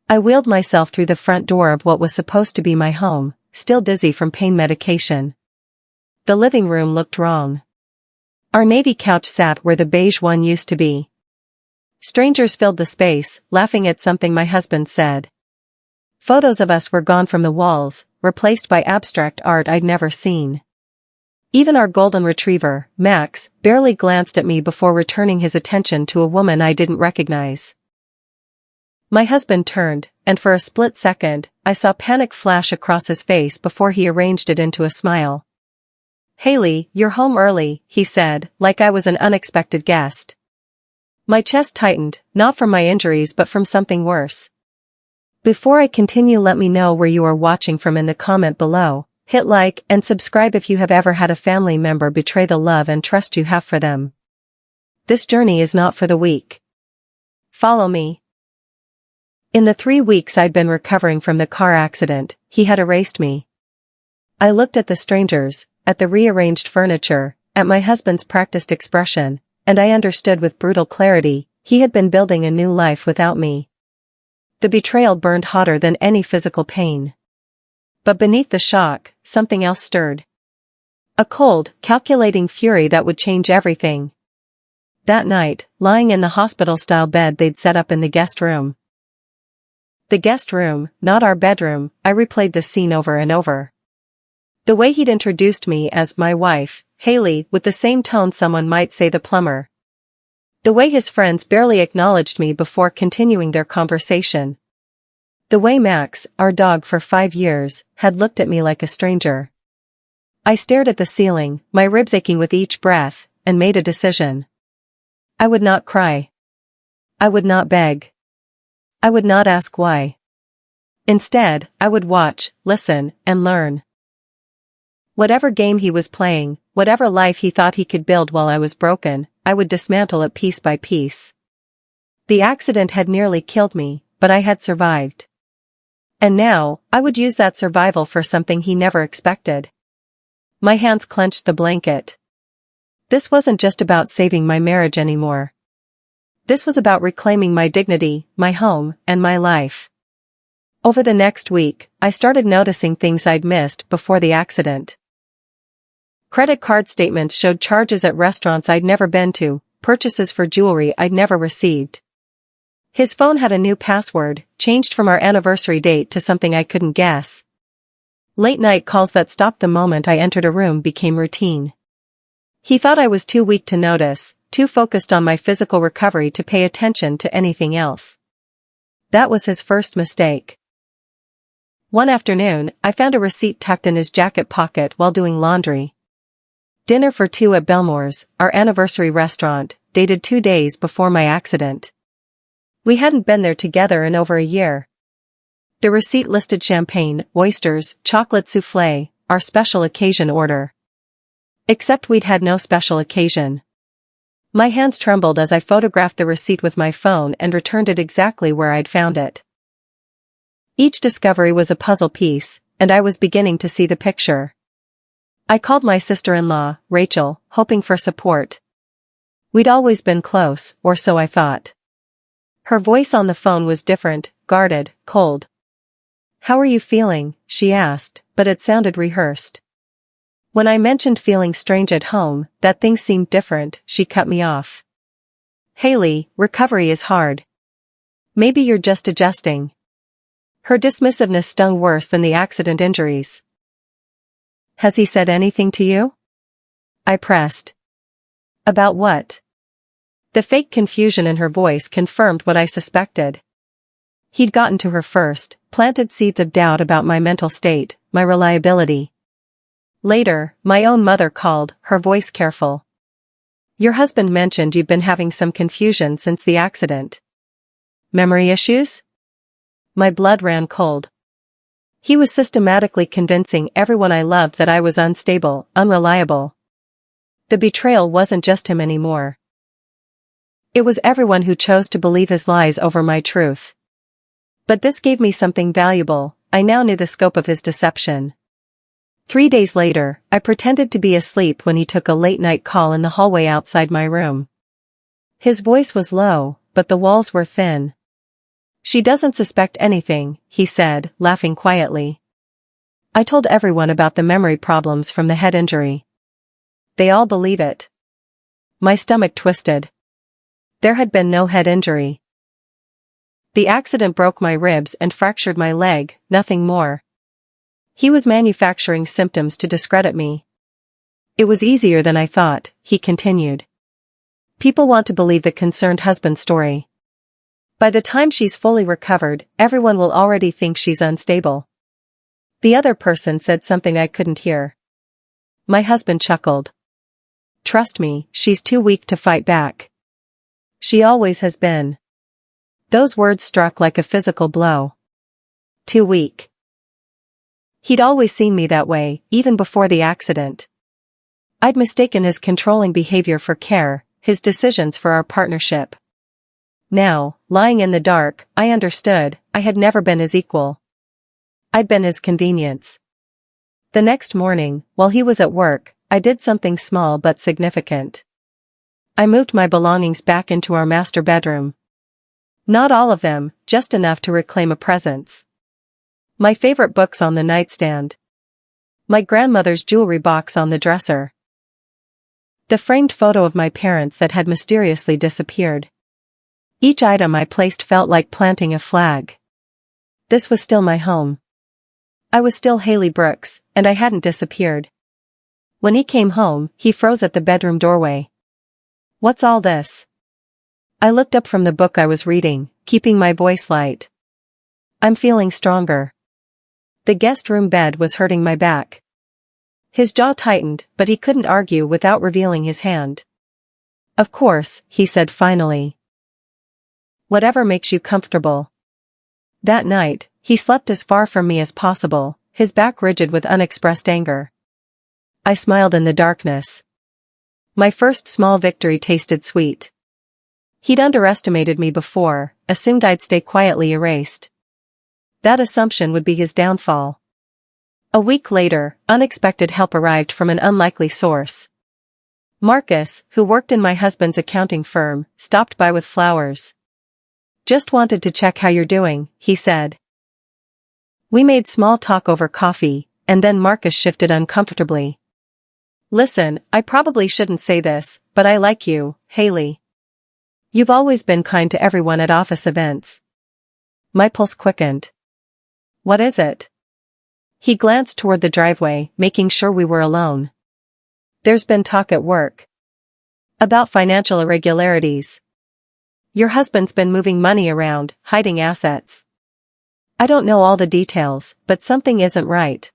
I wheeled myself through the front door of what was supposed to be my home, still dizzy from pain medication. The living room looked wrong. Our navy couch sat where the beige one used to be. Strangers filled the space, laughing at something my husband said. Photos of us were gone from the walls, replaced by abstract art I'd never seen. Even our golden retriever, Max, barely glanced at me before returning his attention to a woman I didn't recognize. My husband turned, and for a split second, I saw panic flash across his face before he arranged it into a smile. "Haley, you're home early," he said, like I was an unexpected guest. My chest tightened, not from my injuries but from something worse. Before I continue, let me know where you are watching from in the comment below. Hit like and subscribe if you have ever had a family member betray the love and trust you have for them. This journey is not for the weak. Follow me. In the 3 weeks I'd been recovering from the car accident, he had erased me. I looked at the strangers, at the rearranged furniture, at my husband's practiced expression, and I understood with brutal clarity, he had been building a new life without me. The betrayal burned hotter than any physical pain. But beneath the shock, something else stirred. A cold, calculating fury that would change everything. That night, lying in the hospital-style bed they'd set up in the guest room. The guest room, not our bedroom, I replayed the scene over and over. The way he'd introduced me as my wife, Haley, with the same tone someone might say the plumber. The way his friends barely acknowledged me before continuing their conversation. The way Max, our dog for 5 years, had looked at me like a stranger. I stared at the ceiling, my ribs aching with each breath, and made a decision. I would not cry. I would not beg. I would not ask why. Instead, I would watch, listen, and learn. Whatever game he was playing, whatever life he thought he could build while I was broken, I would dismantle it piece by piece. The accident had nearly killed me, but I had survived. And now, I would use that survival for something he never expected. My hands clenched the blanket. This wasn't just about saving my marriage anymore. This was about reclaiming my dignity, my home, and my life. Over the next week, I started noticing things I'd missed before the accident. Credit card statements showed charges at restaurants I'd never been to, purchases for jewelry I'd never received. His phone had a new password, changed from our anniversary date to something I couldn't guess. Late-night calls that stopped the moment I entered a room became routine. He thought I was too weak to notice, too focused on my physical recovery to pay attention to anything else. That was his first mistake. One afternoon, I found a receipt tucked in his jacket pocket while doing laundry. Dinner for 2 at Belmore's, our anniversary restaurant, dated 2 days before my accident. We hadn't been there together in over a year. The receipt listed champagne, oysters, chocolate soufflé, our special occasion order. Except we'd had no special occasion. My hands trembled as I photographed the receipt with my phone and returned it exactly where I'd found it. Each discovery was a puzzle piece, and I was beginning to see the picture. I called my sister-in-law, Rachel, hoping for support. We'd always been close, or so I thought. Her voice on the phone was different, guarded, cold. "How are you feeling?" she asked, but it sounded rehearsed. When I mentioned feeling strange at home, that things seemed different, she cut me off. "Haley, recovery is hard. Maybe you're just adjusting." Her dismissiveness stung worse than the accident injuries. "Has he said anything to you?" I pressed. "About what?" The fake confusion in her voice confirmed what I suspected. He'd gotten to her first, planted seeds of doubt about my mental state, my reliability. Later, my own mother called, her voice careful. "Your husband mentioned you've been having some confusion since the accident. Memory issues?" My blood ran cold. He was systematically convincing everyone I loved that I was unstable, unreliable. The betrayal wasn't just him anymore. It was everyone who chose to believe his lies over my truth. But this gave me something valuable. I now knew the scope of his deception. 3 days later, I pretended to be asleep when he took a late-night call in the hallway outside my room. His voice was low, but the walls were thin. She doesn't suspect anything, he said, laughing quietly. I told everyone about the memory problems from the head injury. They all believe it. My stomach twisted. There had been no head injury. The accident broke my ribs and fractured my leg, nothing more. He was manufacturing symptoms to discredit me. It was easier than I thought, he continued. People want to believe the concerned husband's story. By the time she's fully recovered, everyone will already think she's unstable. The other person said something I couldn't hear. My husband chuckled. Trust me, she's too weak to fight back. She always has been. Those words struck like a physical blow. Too weak. He'd always seen me that way, even before the accident. I'd mistaken his controlling behavior for care, his decisions for our partnership. Now, lying in the dark, I understood, I had never been his equal. I'd been his convenience. The next morning, while he was at work, I did something small but significant. I moved my belongings back into our master bedroom. Not all of them, just enough to reclaim a presence. My favorite books on the nightstand. My grandmother's jewelry box on the dresser. The framed photo of my parents that had mysteriously disappeared. Each item I placed felt like planting a flag. This was still my home. I was still Haley Brooks, and I hadn't disappeared. When he came home, he froze at the bedroom doorway. What's all this? I looked up from the book I was reading, keeping my voice light. I'm feeling stronger. The guest room bed was hurting my back. His jaw tightened, but he couldn't argue without revealing his hand. Of course, he said finally. Whatever makes you comfortable. That night, he slept as far from me as possible, his back rigid with unexpressed anger. I smiled in the darkness. My first small victory tasted sweet. He'd underestimated me before, assumed I'd stay quietly erased. That assumption would be his downfall. A week later, unexpected help arrived from an unlikely source. Marcus, who worked in my husband's accounting firm, stopped by with flowers. Just wanted to check how you're doing, he said. We made small talk over coffee, and then Marcus shifted uncomfortably. Listen, I probably shouldn't say this, but I like you, Haley. You've always been kind to everyone at office events. My pulse quickened. What is it? He glanced toward the driveway, making sure we were alone. There's been talk at work. About financial irregularities. Your husband's been moving money around, hiding assets. I don't know all the details, but something isn't right.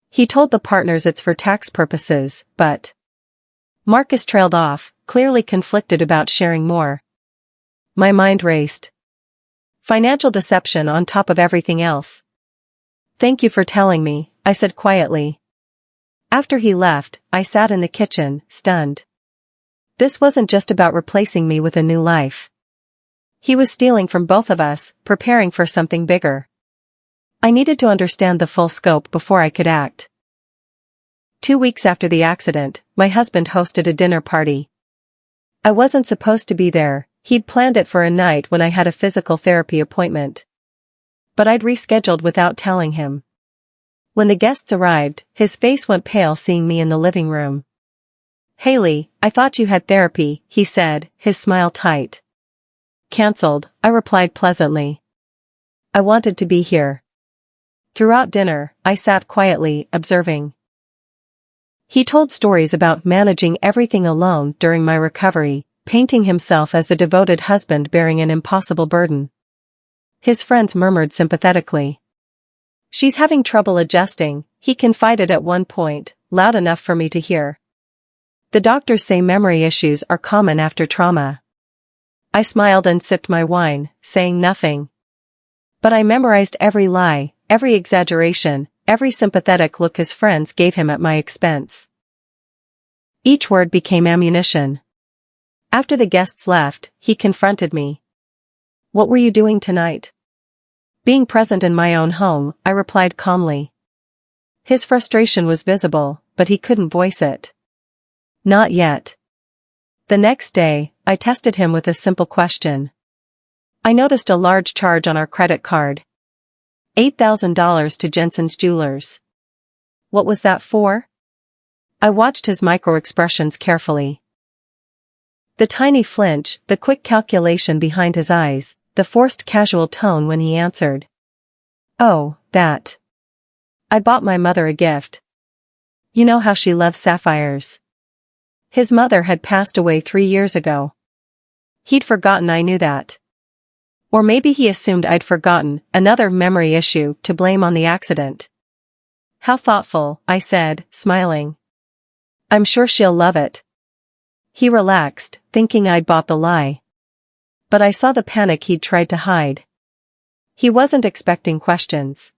He told the partners it's for tax purposes, but... Marcus trailed off, clearly conflicted about sharing more. My mind raced. Financial deception on top of everything else. Thank you for telling me, I said quietly. After he left, I sat in the kitchen, stunned. This wasn't just about replacing me with a new life. He was stealing from both of us, preparing for something bigger. I needed to understand the full scope before I could act. 2 weeks after the accident, my husband hosted a dinner party. I wasn't supposed to be there, he'd planned it for a night when I had a physical therapy appointment. But I'd rescheduled without telling him. When the guests arrived, his face went pale seeing me in the living room. Haley, I thought you had therapy, he said, his smile tight. Cancelled, I replied pleasantly. I wanted to be here. Throughout dinner, I sat quietly, observing. He told stories about managing everything alone during my recovery, painting himself as the devoted husband bearing an impossible burden. His friends murmured sympathetically. She's having trouble adjusting, he confided at one point, loud enough for me to hear. The doctors say memory issues are common after trauma. I smiled and sipped my wine, saying nothing. But I memorized every lie, every exaggeration, every sympathetic look his friends gave him at my expense. Each word became ammunition. After the guests left, he confronted me. What were you doing tonight? Being present in my own home, I replied calmly. His frustration was visible, but he couldn't voice it. Not yet. The next day, I tested him with a simple question. I noticed a large charge on our credit card. $8,000 to Jensen's Jewelers. What was that for? I watched his micro-expressions carefully. The tiny flinch, the quick calculation behind his eyes, the forced casual tone when he answered. Oh, that. I bought my mother a gift. You know how she loves sapphires. His mother had passed away 3 years ago. He'd forgotten I knew that. Or maybe he assumed I'd forgotten, another memory issue to blame on the accident. How thoughtful, I said, smiling. I'm sure she'll love it. He relaxed, thinking I'd bought the lie. But I saw the panic he'd tried to hide. He wasn't expecting questions.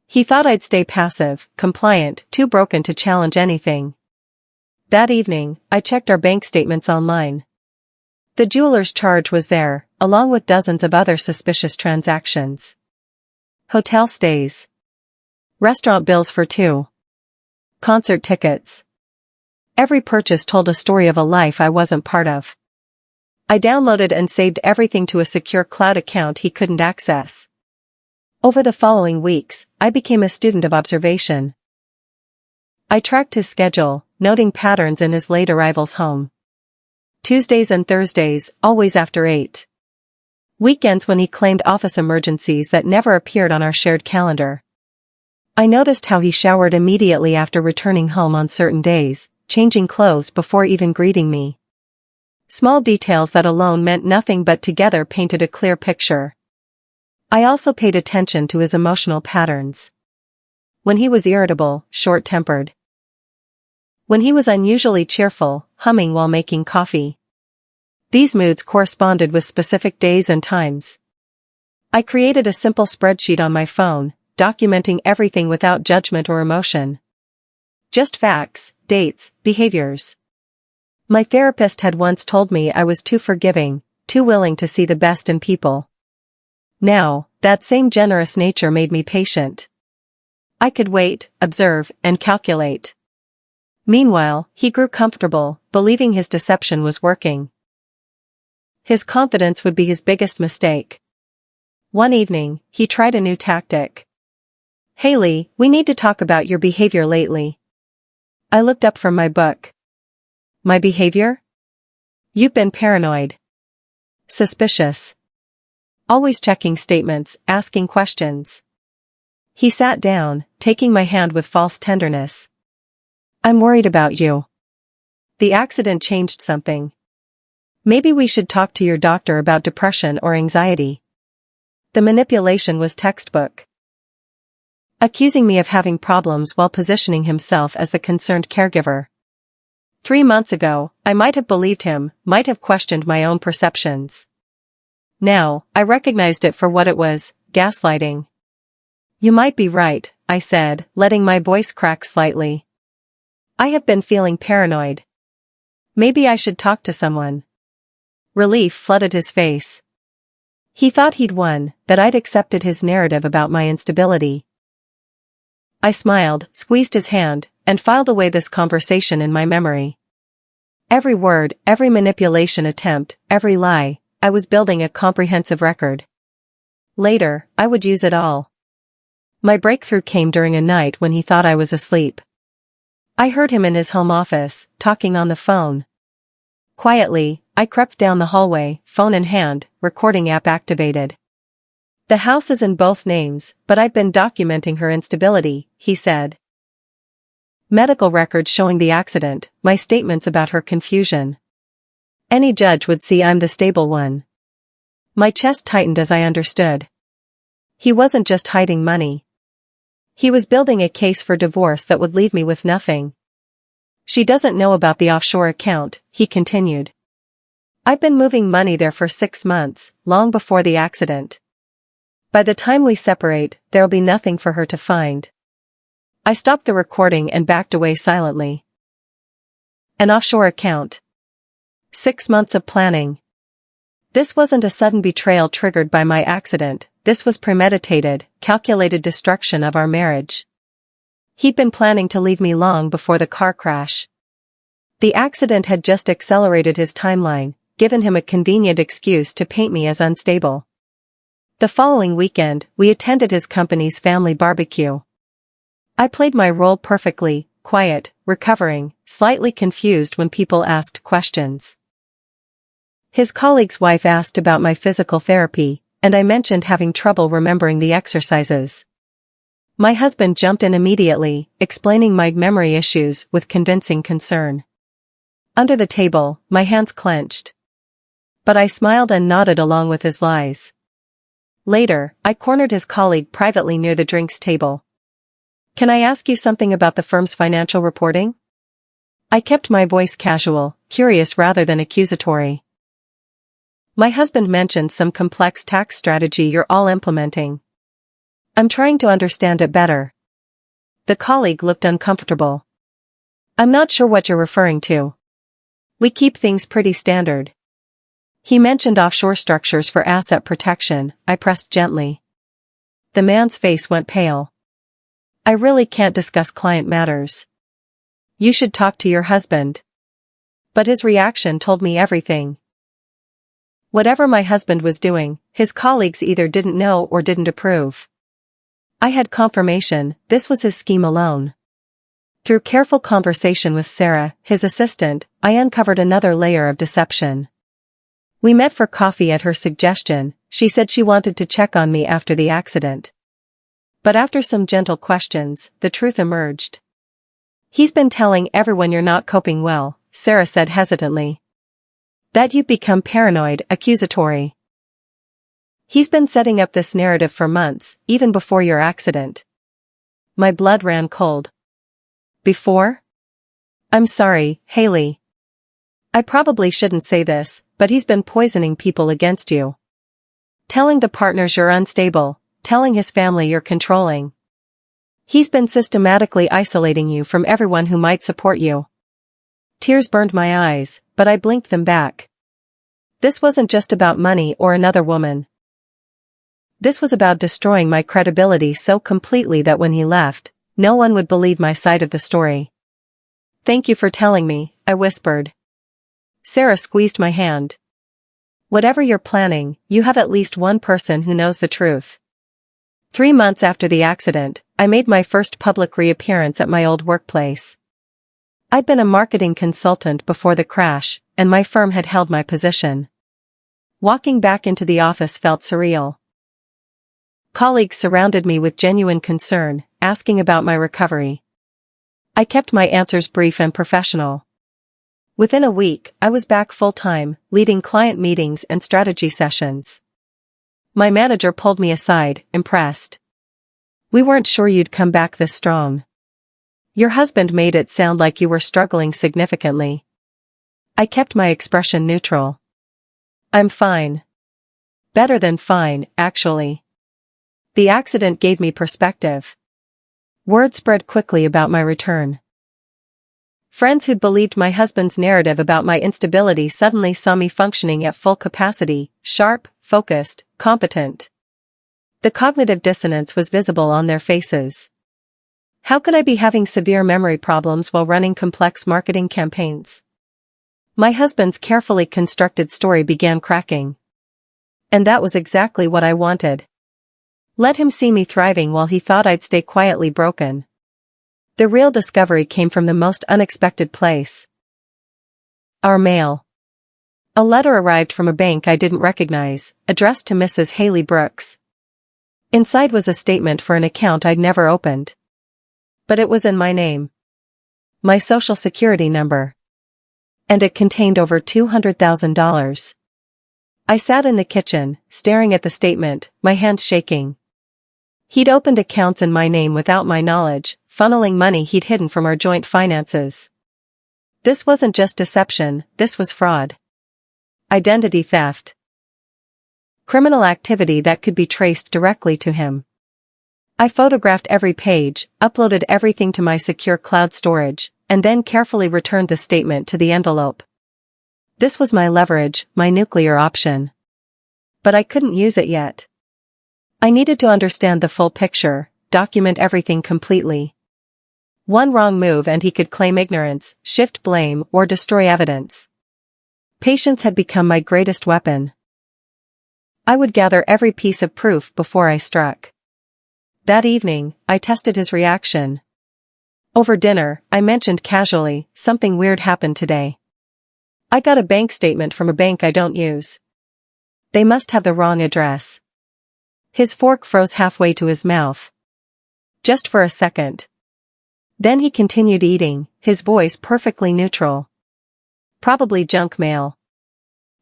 He thought I'd stay passive, compliant, too broken to challenge anything. That evening, I checked our bank statements online. The jeweler's charge was there, along with dozens of other suspicious transactions. Hotel stays. Restaurant bills for 2. Concert tickets. Every purchase told a story of a life I wasn't part of. I downloaded and saved everything to a secure cloud account he couldn't access. Over the following weeks, I became a student of observation. I tracked his schedule, noting patterns in his late arrivals home. Tuesdays and Thursdays, always after 8. Weekends when he claimed office emergencies that never appeared on our shared calendar. I noticed how he showered immediately after returning home on certain days, changing clothes before even greeting me. Small details that alone meant nothing but together painted a clear picture. I also paid attention to his emotional patterns. When he was irritable, short-tempered. When he was unusually cheerful, humming while making coffee. These moods corresponded with specific days and times. I created a simple spreadsheet on my phone, documenting everything without judgment or emotion. Just facts, dates, behaviors. My therapist had once told me I was too forgiving, too willing to see the best in people. Now, that same generous nature made me patient. I could wait, observe, and calculate. Meanwhile, he grew comfortable, believing his deception was working. His confidence would be his biggest mistake. One evening, he tried a new tactic. Haley, we need to talk about your behavior lately. I looked up from my book. My behavior? You've been paranoid. Suspicious. Always checking statements, asking questions. He sat down, taking my hand with false tenderness. I'm worried about you. The accident changed something. Maybe we should talk to your doctor about depression or anxiety. The manipulation was textbook. Accusing me of having problems while positioning himself as the concerned caregiver. 3 months ago, I might have believed him, might have questioned my own perceptions. Now, I recognized it for what it was, gaslighting. You might be right, I said, letting my voice crack slightly. I have been feeling paranoid. Maybe I should talk to someone. Relief flooded his face. He thought he'd won, that I'd accepted his narrative about my instability. I smiled, squeezed his hand, and filed away this conversation in my memory. Every word, every manipulation attempt, every lie, I was building a comprehensive record. Later, I would use it all. My breakthrough came during a night when he thought I was asleep. I heard him in his home office, talking on the phone. Quietly, I crept down the hallway, phone in hand, recording app activated. The house is in both names, but I've been documenting her instability, he said. Medical records showing the accident, my statements about her confusion. Any judge would see I'm the stable one. My chest tightened as I understood. He wasn't just hiding money. He was building a case for divorce that would leave me with nothing. She doesn't know about the offshore account, he continued. I've been moving money there for 6 months, long before the accident. By the time we separate, there'll be nothing for her to find. I stopped the recording and backed away silently. An offshore account. 6 months of planning. This wasn't a sudden betrayal triggered by my accident, this was premeditated, calculated destruction of our marriage. He'd been planning to leave me long before the car crash. The accident had just accelerated his timeline, given him a convenient excuse to paint me as unstable. The following weekend, we attended his company's family barbecue. I played my role perfectly, quiet, recovering, slightly confused when people asked questions. His colleague's wife asked about my physical therapy, and I mentioned having trouble remembering the exercises. My husband jumped in immediately, explaining my memory issues with convincing concern. Under the table, my hands clenched. But I smiled and nodded along with his lies. Later, I cornered his colleague privately near the drinks table. "Can I ask you something about the firm's financial reporting?" I kept my voice casual, curious rather than accusatory. "My husband mentioned some complex tax strategy you're all implementing. I'm trying to understand it better." The colleague looked uncomfortable. "I'm not sure what you're referring to. We keep things pretty standard." He mentioned offshore structures for asset protection. I pressed gently. The man's face went pale. "I really can't discuss client matters. You should talk to your husband." But his reaction told me everything. Whatever my husband was doing, his colleagues either didn't know or didn't approve. I had confirmation, this was his scheme alone. Through careful conversation with Sarah, his assistant, I uncovered another layer of deception. We met for coffee at her suggestion. She said she wanted to check on me after the accident. But after some gentle questions, the truth emerged. "He's been telling everyone you're not coping well," Sarah said hesitantly. "That you've become paranoid, accusatory. He's been setting up this narrative for months, even before your accident." My blood ran cold. "Before? I'm sorry, Haley. I probably shouldn't say this, but he's been poisoning people against you. Telling the partners you're unstable, telling his family you're controlling. He's been systematically isolating you from everyone who might support you." Tears burned my eyes, but I blinked them back. This wasn't just about money or another woman. This was about destroying my credibility so completely that when he left, no one would believe my side of the story. "Thank you for telling me," I whispered. Sarah squeezed my hand. "Whatever you're planning, you have at least one person who knows the truth." 3 months after the accident, I made my first public reappearance at my old workplace. I'd been a marketing consultant before the crash, and my firm had held my position. Walking back into the office felt surreal. Colleagues surrounded me with genuine concern, asking about my recovery. I kept my answers brief and professional. Within a week, I was back full-time, leading client meetings and strategy sessions. My manager pulled me aside, impressed. "We weren't sure you'd come back this strong. Your husband made it sound like you were struggling significantly." I kept my expression neutral. "I'm fine. Better than fine, actually." The accident gave me perspective. Word spread quickly about my return. Friends who'd believed my husband's narrative about my instability suddenly saw me functioning at full capacity, sharp, focused, competent. The cognitive dissonance was visible on their faces. How could I be having severe memory problems while running complex marketing campaigns? My husband's carefully constructed story began cracking. And that was exactly what I wanted. Let him see me thriving while he thought I'd stay quietly broken. The real discovery came from the most unexpected place. Our mail. A letter arrived from a bank I didn't recognize, addressed to Mrs. Haley Brooks. Inside was a statement for an account I'd never opened. But it was in my name. My social security number. And it contained over $200,000. I sat in the kitchen, staring at the statement, my hands shaking. He'd opened accounts in my name without my knowledge, funneling money he'd hidden from our joint finances. This wasn't just deception, this was fraud. Identity theft. Criminal activity that could be traced directly to him. I photographed every page, uploaded everything to my secure cloud storage, and then carefully returned the statement to the envelope. This was my leverage, my nuclear option. But I couldn't use it yet. I needed to understand the full picture, document everything completely. One wrong move and he could claim ignorance, shift blame, or destroy evidence. Patience had become my greatest weapon. I would gather every piece of proof before I struck. That evening, I tested his reaction. Over dinner, I mentioned casually, something weird happened today. I got a bank statement from a bank I don't use. They must have the wrong address. His fork froze halfway to his mouth. Just for a second. Then he continued eating, his voice perfectly neutral. Probably junk mail.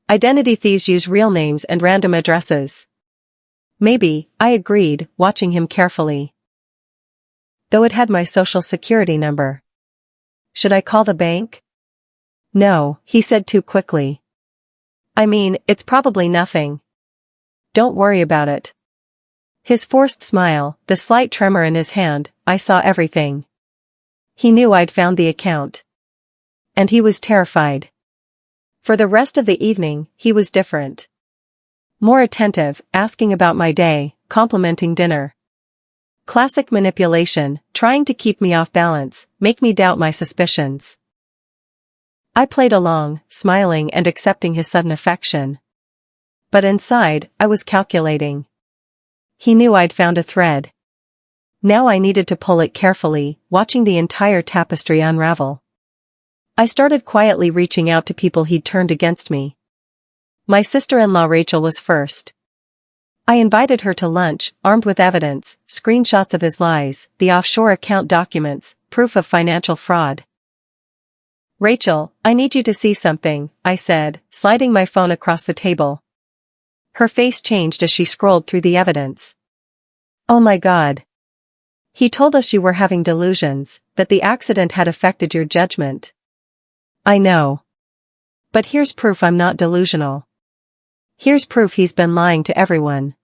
Identity thieves use real names and random addresses. Maybe, I agreed, watching him carefully. Though it had my social security number. Should I call the bank? No, he said too quickly. I mean, it's probably nothing. Don't worry about it. His forced smile, the slight tremor in his hand, I saw everything. He knew I'd found the account. And he was terrified. For the rest of the evening, he was different. More attentive, asking about my day, complimenting dinner. Classic manipulation, trying to keep me off balance, make me doubt my suspicions. I played along, smiling and accepting his sudden affection. But inside, I was calculating. He knew I'd found a thread. Now I needed to pull it carefully, watching the entire tapestry unravel. I started quietly reaching out to people he'd turned against me. My sister-in-law Rachel was first. I invited her to lunch, armed with evidence, screenshots of his lies, the offshore account documents, proof of financial fraud. Rachel, I need you to see something, I said, sliding my phone across the table. Her face changed as she scrolled through the evidence. Oh my God. He told us you were having delusions, that the accident had affected your judgment. I know. But here's proof I'm not delusional. Here's proof he's been lying to everyone.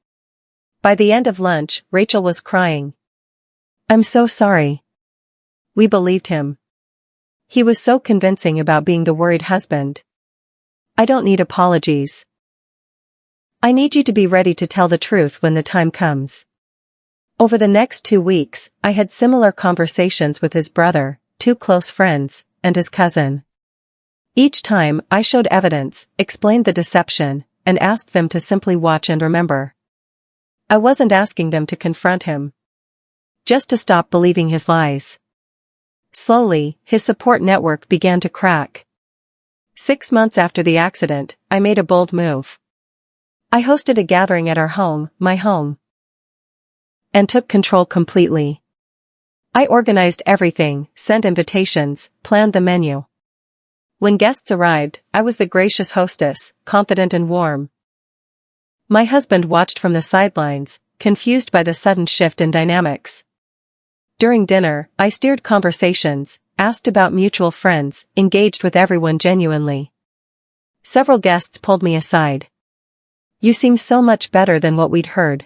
By the end of lunch, Rachel was crying. I'm so sorry. We believed him. He was so convincing about being the worried husband. I don't need apologies. I need you to be ready to tell the truth when the time comes. Over the next 2 weeks, I had similar conversations with his brother, 2 close friends, and his cousin. Each time, I showed evidence, explained the deception, and asked them to simply watch and remember. I wasn't asking them to confront him. Just to stop believing his lies. Slowly, his support network began to crack. 6 months after the accident, I made a bold move. I hosted a gathering at our home, my home. And took control completely. I organized everything, sent invitations, planned the menu. When guests arrived, I was the gracious hostess, confident and warm. My husband watched from the sidelines, confused by the sudden shift in dynamics. During dinner, I steered conversations, asked about mutual friends, engaged with everyone genuinely. Several guests pulled me aside. You seem so much better than what we'd heard.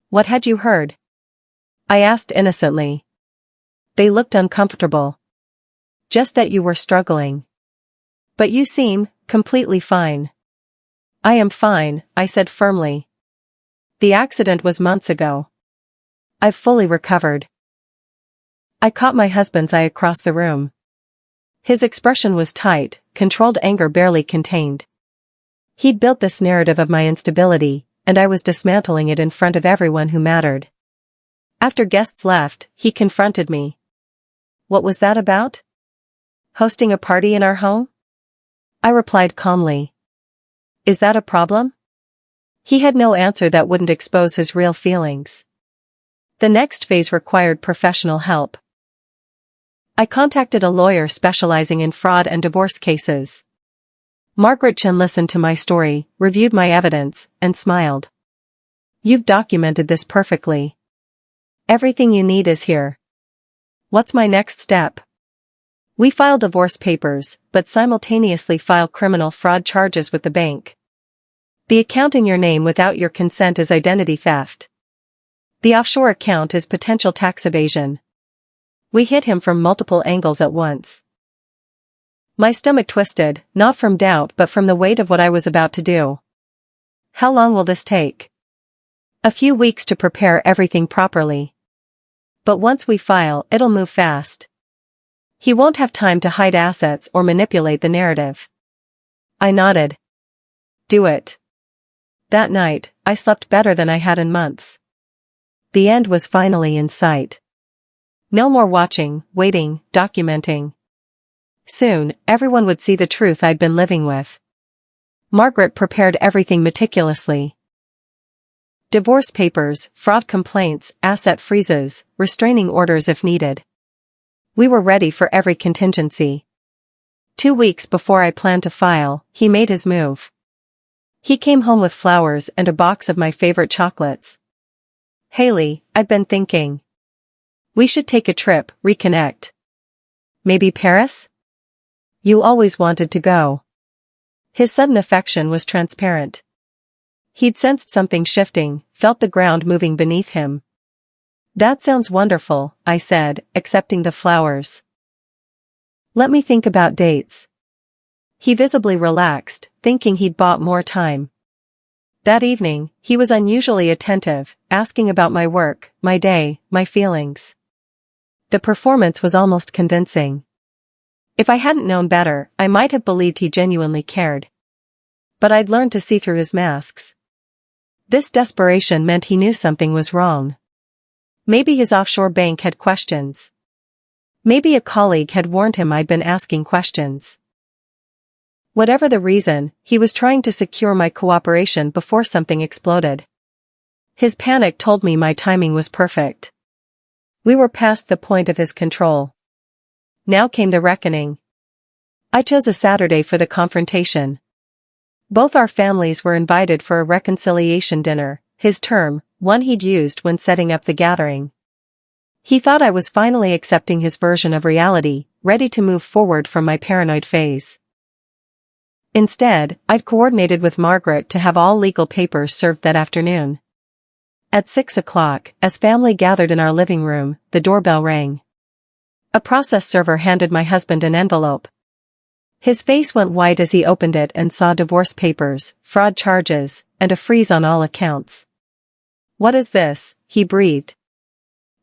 What had you heard? I asked innocently. They looked uncomfortable. Just that you were struggling. But you seem completely fine. I am fine, I said firmly. The accident was months ago. I've fully recovered. I caught my husband's eye across the room. His expression was tight, controlled anger barely contained. He'd built this narrative of my instability, and I was dismantling it in front of everyone who mattered. After guests left, he confronted me. What was that about? Hosting a party in our home? I replied calmly. Is that a problem? He had no answer that wouldn't expose his real feelings. The next phase required professional help. I contacted a lawyer specializing in fraud and divorce cases. Margaret Chen listened to my story, reviewed my evidence, and smiled. You've documented this perfectly. Everything you need is here. What's my next step? We file divorce papers, but simultaneously file criminal fraud charges with the bank. The account in your name without your consent is identity theft. The offshore account is potential tax evasion. We hit him from multiple angles at once. My stomach twisted, not from doubt but from the weight of what I was about to do. How long will this take? A few weeks to prepare everything properly. But once we file, it'll move fast. He won't have time to hide assets or manipulate the narrative. I nodded. Do it. That night, I slept better than I had in months. The end was finally in sight. No more watching, waiting, documenting. Soon, everyone would see the truth I'd been living with. Margaret prepared everything meticulously. Divorce papers, fraud complaints, asset freezes, restraining orders if needed. We were ready for every contingency. 2 weeks before I planned to file, he made his move. He came home with flowers and a box of my favorite chocolates. Haley, I've been thinking. We should take a trip, reconnect. Maybe Paris? You always wanted to go. His sudden affection was transparent. He'd sensed something shifting, felt the ground moving beneath him. That sounds wonderful, I said, accepting the flowers. Let me think about dates. He visibly relaxed, thinking he'd bought more time. That evening, he was unusually attentive, asking about my work, my day, my feelings. The performance was almost convincing. If I hadn't known better, I might have believed he genuinely cared. But I'd learned to see through his masks. This desperation meant he knew something was wrong. Maybe his offshore bank had questions. Maybe a colleague had warned him I'd been asking questions. Whatever the reason, he was trying to secure my cooperation before something exploded. His panic told me my timing was perfect. We were past the point of his control. Now came the reckoning. I chose a Saturday for the confrontation. Both our families were invited for a reconciliation dinner, his term, one he'd used when setting up the gathering. He thought I was finally accepting his version of reality, ready to move forward from my paranoid phase. Instead, I'd coordinated with Margaret to have all legal papers served that afternoon. At 6 o'clock, as family gathered in our living room, the doorbell rang. A process server handed my husband an envelope. His face went white as he opened it and saw divorce papers, fraud charges, and a freeze on all accounts. What is this? He breathed.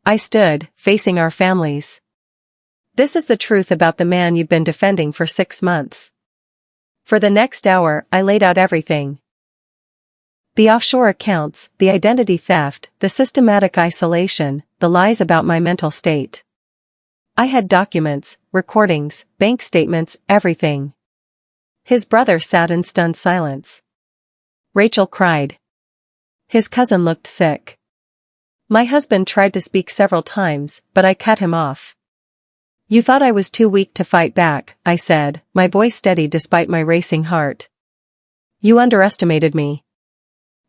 I stood, facing our families. This is the truth about the man you've been defending for 6 months. For the next hour, I laid out everything. The offshore accounts, the identity theft, the systematic isolation, the lies about my mental state. I had documents, recordings, bank statements, everything. His brother sat in stunned silence. Rachel cried. His cousin looked sick. My husband tried to speak several times, but I cut him off. You thought I was too weak to fight back, I said, my voice steady despite my racing heart. You underestimated me.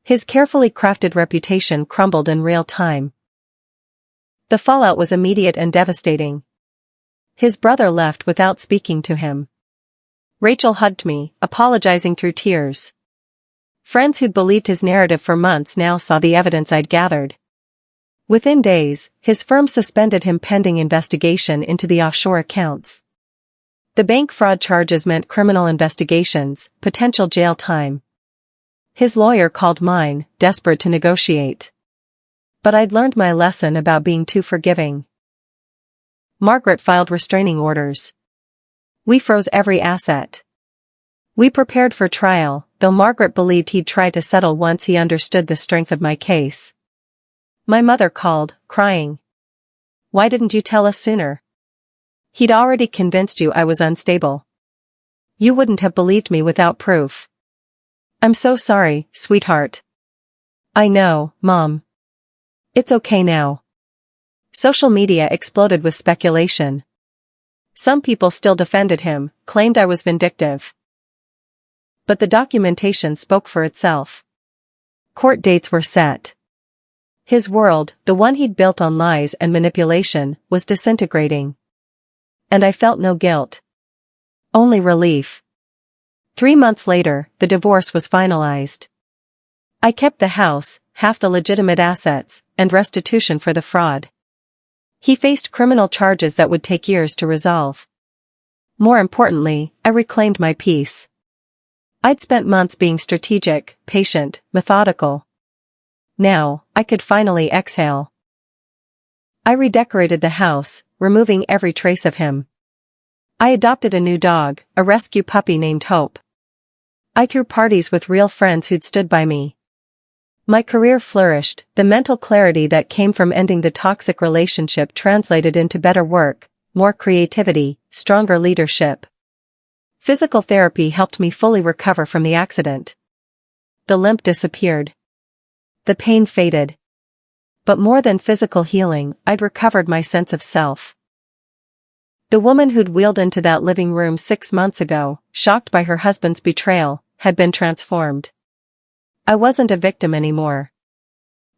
His carefully crafted reputation crumbled in real time. The fallout was immediate and devastating. His brother left without speaking to him. Rachel hugged me, apologizing through tears. Friends who'd believed his narrative for months now saw the evidence I'd gathered. Within days, his firm suspended him pending investigation into the offshore accounts. The bank fraud charges meant criminal investigations, potential jail time. His lawyer called mine, desperate to negotiate. But I'd learned my lesson about being too forgiving. Margaret filed restraining orders. We froze every asset. We prepared for trial, though Margaret believed he'd try to settle once he understood the strength of my case. My mother called, crying. Why didn't you tell us sooner? He'd already convinced you I was unstable. You wouldn't have believed me without proof. I'm so sorry, sweetheart. I know, Mom. It's okay now. Social media exploded with speculation. Some people still defended him, claimed I was vindictive. But the documentation spoke for itself. Court dates were set. His world, the one he'd built on lies and manipulation, was disintegrating. And I felt no guilt. Only relief. 3 months later, the divorce was finalized. I kept the house, half the legitimate assets, and restitution for the fraud. He faced criminal charges that would take years to resolve. More importantly, I reclaimed my peace. I'd spent months being strategic, patient, methodical. Now, I could finally exhale. I redecorated the house, removing every trace of him. I adopted a new dog, a rescue puppy named Hope. I threw parties with real friends who'd stood by me. My career flourished, the mental clarity that came from ending the toxic relationship translated into better work, more creativity, stronger leadership. Physical therapy helped me fully recover from the accident. The limp disappeared. The pain faded. But more than physical healing, I'd recovered my sense of self. The woman who'd wheeled into that living room 6 months ago, shocked by her husband's betrayal, had been transformed. I wasn't a victim anymore.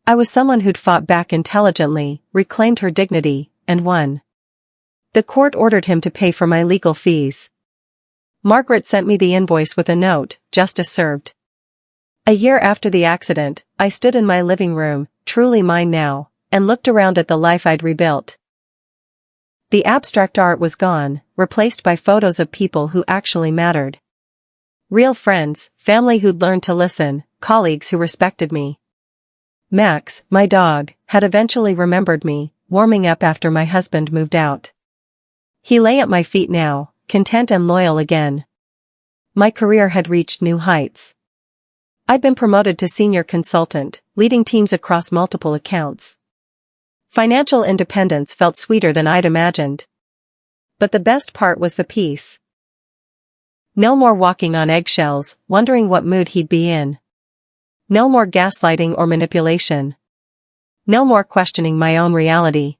I was someone who'd fought back intelligently, reclaimed her dignity, and won. The court ordered him to pay for my legal fees. Margaret sent me the invoice with a note, justice served. A year after the accident, I stood in my living room, truly mine now, and looked around at the life I'd rebuilt. The abstract art was gone, replaced by photos of people who actually mattered. Real friends, family who'd learned to listen, colleagues who respected me. Max, my dog, had eventually remembered me, warming up after my husband moved out. He lay at my feet now, content and loyal again. My career had reached new heights. I'd been promoted to senior consultant, leading teams across multiple accounts. Financial independence felt sweeter than I'd imagined. But the best part was the peace. No more walking on eggshells, wondering what mood he'd be in. No more gaslighting or manipulation. No more questioning my own reality.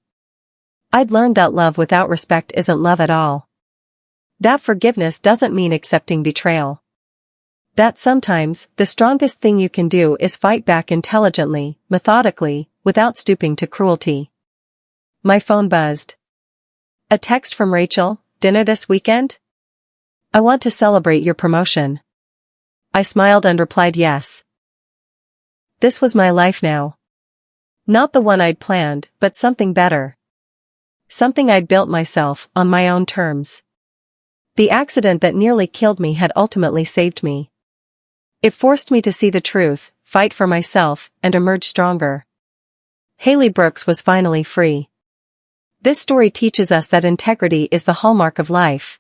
I'd learned that love without respect isn't love at all. That forgiveness doesn't mean accepting betrayal. That sometimes, the strongest thing you can do is fight back intelligently, methodically, without stooping to cruelty. My phone buzzed. A text from Rachel, dinner this weekend? I want to celebrate your promotion. I smiled and replied yes. This was my life now. Not the one I'd planned, but something better. Something I'd built myself, on my own terms. The accident that nearly killed me had ultimately saved me. It forced me to see the truth, fight for myself, and emerge stronger. Haley Brooks was finally free. This story teaches us that integrity is the hallmark of life.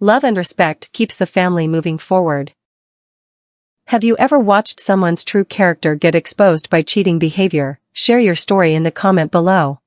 Love and respect keeps the family moving forward. Have you ever watched someone's true character get exposed by cheating behavior? Share your story in the comment below.